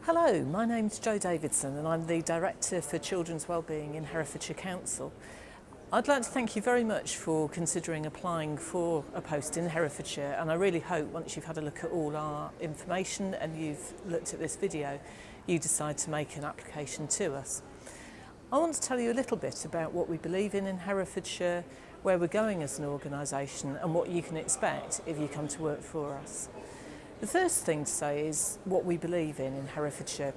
Hello, my name's Jo Davidson and I'm the Director for Children's Wellbeing in Herefordshire Council. I'd like to thank you very much for considering applying for a post in Herefordshire, and I really hope once you've had a look at all our information and you've looked at this video, you decide to make an application to us. I want to tell you a little bit about what we believe in Herefordshire, where we're going as an organisation and what you can expect if you come to work for us. The first thing to say is what we believe in Herefordshire.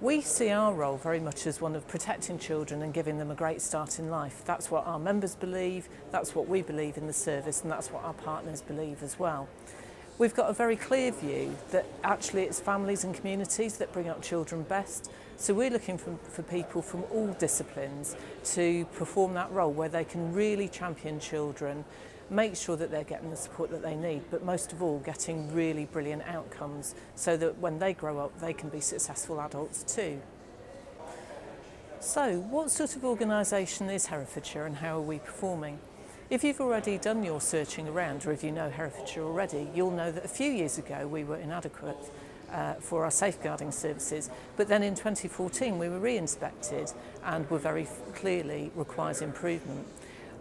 We see our role very much as one of protecting children and giving them a great start in life. That's what our members believe, that's what we believe in the service, and that's what our partners believe as well. We've got a very clear view that actually it's families and communities that bring up children best. So we're looking for people from all disciplines to perform that role where they can really champion children, make sure that they're getting the support that they need, but most of all getting really brilliant outcomes so that when they grow up they can be successful adults too. So what sort of organisation is Herefordshire and how are we performing? If you've already done your searching around, or if you know Herefordshire already, you'll know that a few years ago we were inadequate for our safeguarding services, but then in 2014 we were re-inspected and were very clearly requires improvement.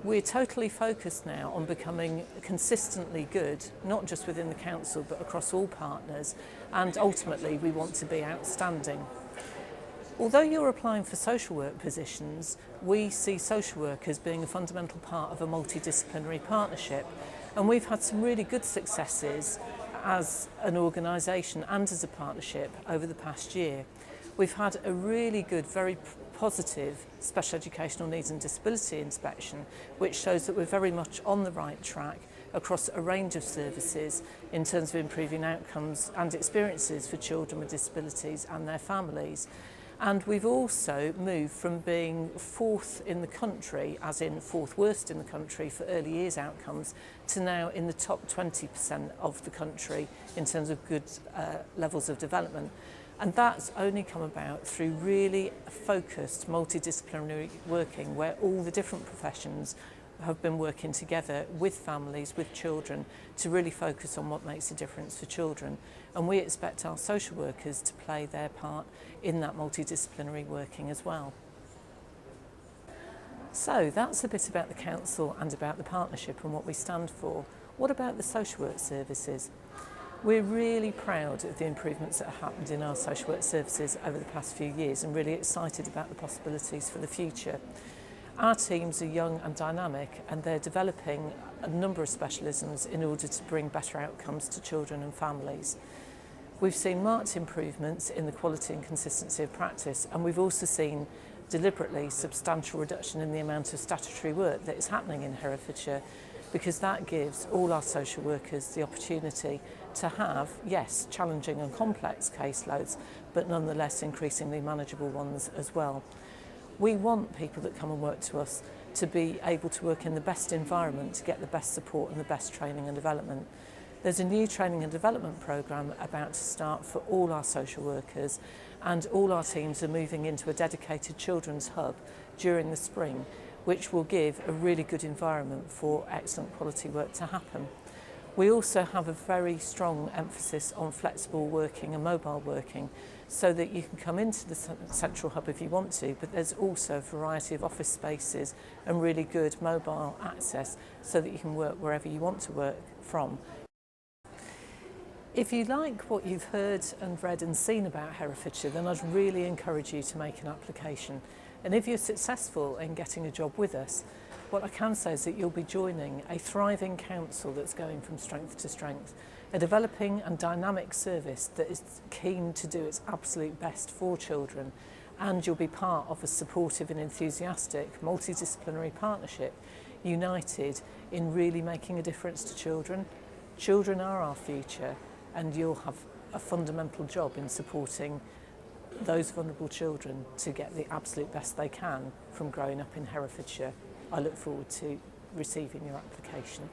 We're totally focused now on becoming consistently good, not just within the council but across all partners, and ultimately we want to be outstanding. Although you're applying for social work positions, we see social work as being a fundamental part of a multidisciplinary partnership, and we've had some really good successes as an organisation and as a partnership over the past year. We've had a really good, very positive special educational needs and disability inspection, which shows that we're very much on the right track across a range of services in terms of improving outcomes and experiences for children with disabilities and their families. And we've also moved from being fourth in the country, as in fourth worst in the country for early years outcomes, to now in the top 20% of the country in terms of good levels of development. And that's only come about through really focused multidisciplinary working where all the different professions have been working together with families, with children, to really focus on what makes a difference for children. And we expect our social workers to play their part in that multidisciplinary working as well. So that's a bit about the council and about the partnership and what we stand for. What about the social work services? We're really proud of the improvements that have happened in our social work services over the past few years and really excited about the possibilities for the future. Our teams are young and dynamic, and they're developing a number of specialisms in order to bring better outcomes to children and families. We've seen marked improvements in the quality and consistency of practice, and we've also seen deliberately substantial reduction in the amount of statutory work that is happening in Herefordshire, because that gives all our social workers the opportunity to have, yes, challenging and complex caseloads, but nonetheless increasingly manageable ones as well. We want people that come and work to us to be able to work in the best environment to get the best support and the best training and development. There's a new training and development programme about to start for all our social workers, and all our teams are moving into a dedicated children's hub during the spring, which will give a really good environment for excellent quality work to happen. We also have a very strong emphasis on flexible working and mobile working, so that you can come into the central hub if you want to, but there's also a variety of office spaces and really good mobile access so that you can work wherever you want to work from. If you like what you've heard and read and seen about Herefordshire, then I'd really encourage you to make an application. And if you're successful in getting a job with us, what I can say is that you'll be joining a thriving council that's going from strength to strength, a developing and dynamic service that is keen to do its absolute best for children, and you'll be part of a supportive and enthusiastic multidisciplinary partnership, united in really making a difference to children. Children are our future, and you'll have a fundamental job in supporting those vulnerable children to get the absolute best they can from growing up in Herefordshire. I look forward to receiving your application.